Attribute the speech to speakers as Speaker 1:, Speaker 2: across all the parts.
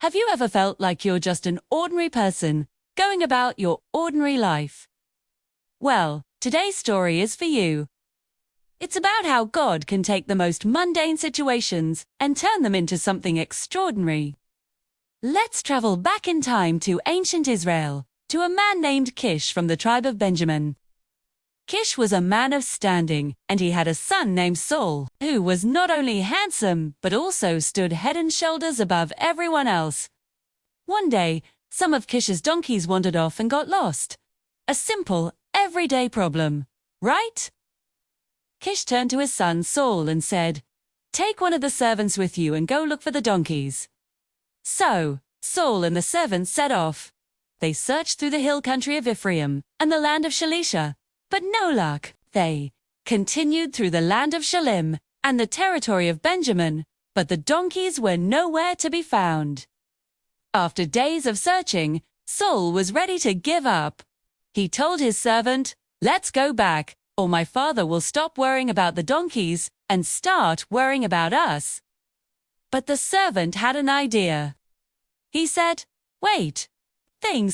Speaker 1: Have you ever felt like you're just an ordinary person, going about your ordinary life? Well, today's story is for you. It's about how God can take the most mundane situations and turn them into something extraordinary. Let's travel back in time to ancient Israel, to a man named Kish from the tribe of Benjamin. Kish was a man of standing, and he had a son named Saul, who was not only handsome, but also stood head and shoulders above everyone else. One day, some of Kish's donkeys wandered off and got lost. A simple, everyday problem, right? Kish turned to his son Saul and said, "Take one of the servants with you and go look for the donkeys." So, Saul and the servants set off. They searched through the hill country of Ephraim and the land of Shalisha, but no luck. They continued through the land of Shalim and the territory of Benjamin, but the donkeys were nowhere to be found. After days of searching, Saul was ready to give up. He told his servant, "Let's go back, or my father will stop worrying about the donkeys and start worrying about us." But the servant had an idea. He said, "Wait,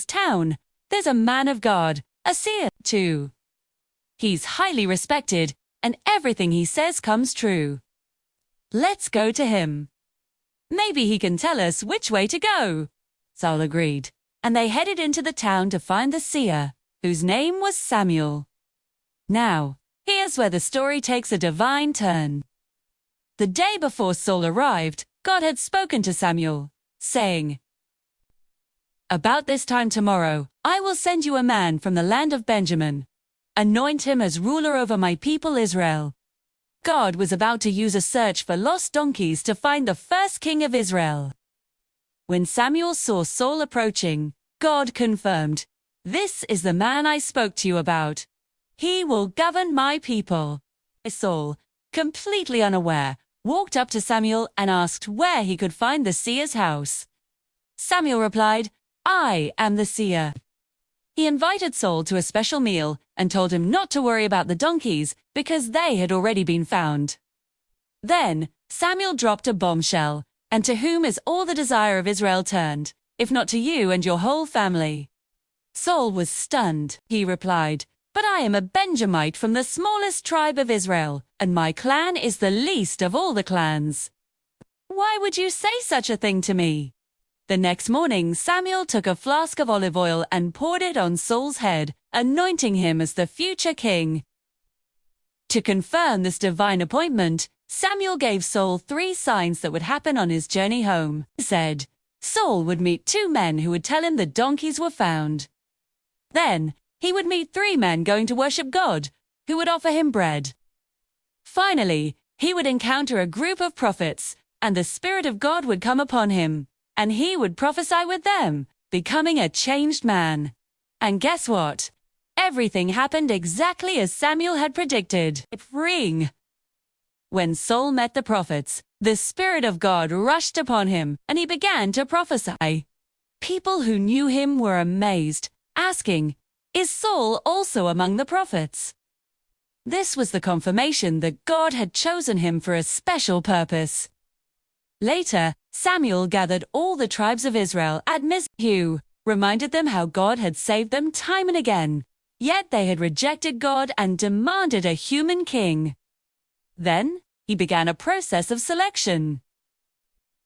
Speaker 1: town, there's a man of God, a seer, too. He's highly respected, and everything he says comes true. Let's go to him. Maybe he can tell us which way to go." Saul agreed, and they headed into the town to find the seer, whose name was Samuel. Now, here's where the story takes a divine turn. The day before Saul arrived, God had spoken to Samuel, saying, "About this time tomorrow, I will send you a man from the land of Benjamin. Anoint him as ruler over my people Israel." God was about to use a search for lost donkeys to find the first king of Israel. When Samuel saw Saul approaching, God confirmed, "This is the man I spoke to you about. He will govern my people." Saul, completely unaware, walked up to Samuel and asked where he could find the seer's house. Samuel replied, "I am the seer." He invited Saul to a special meal and told him not to worry about the donkeys because they had already been found. Then Samuel dropped a bombshell, "And to whom is all the desire of Israel turned, if not to you and your whole family?" Saul was stunned. He replied, "But I am a Benjamite from the smallest tribe of Israel, and my clan is the least of all the clans. Why would you say such a thing to me?" The next morning, Samuel took a flask of olive oil and poured it on Saul's head, anointing him as the future king. To confirm this divine appointment, Samuel gave Saul 3 signs that would happen on his journey home. He said, Saul would meet 2 men who would tell him the donkeys were found. Then, he would meet 3 men going to worship God, who would offer him bread. Finally, he would encounter a group of prophets, and the Spirit of God would come upon him, and he would prophesy with them, becoming a changed man. And guess what? Everything happened exactly as Samuel had predicted. Ring. When Saul met the prophets, the Spirit of God rushed upon him, and he began to prophesy. People who knew him were amazed, asking, "Is Saul also among the prophets?" This was the confirmation that God had chosen him for a special purpose. Later, Samuel gathered all the tribes of Israel at Mizpah, reminded them how God had saved them time and again, yet they had rejected God and demanded a human king. Then, he began a process of selection.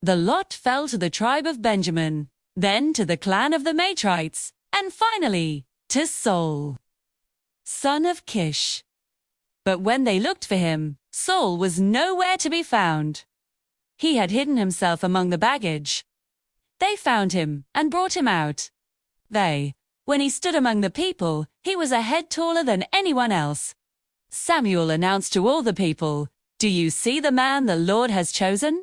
Speaker 1: The lot fell to the tribe of Benjamin, then to the clan of the Matrites, and finally, to Saul, son of Kish. But when they looked for him, Saul was nowhere to be found. He had hidden himself among the baggage. They found him and brought him out. When he stood among the people, he was a head taller than anyone else. Samuel announced to all the people, "Do you see the man the Lord has chosen?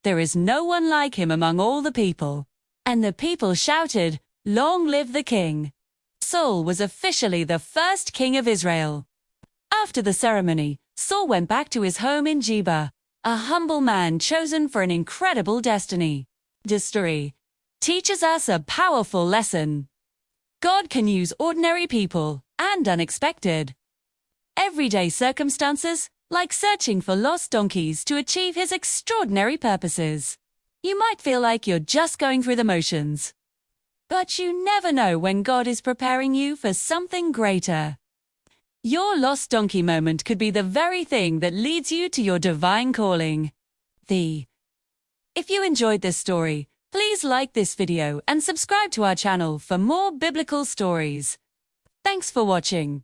Speaker 1: There is no one like him among all the people." And the people shouted, "Long live the king!" Saul was officially the first king of Israel. After the ceremony, Saul went back to his home in Mizpah, a humble man chosen for an incredible destiny. This story teaches us a powerful lesson. God can use ordinary people and unexpected, everyday circumstances, like searching for lost donkeys, to achieve his extraordinary purposes. You might feel like you're just going through the motions. But you never know when God is preparing you for something greater. Your lost donkey moment could be the very thing that leads you to your divine calling. If you enjoyed this story, please like this video and subscribe to our channel for more biblical stories. Thanks for watching.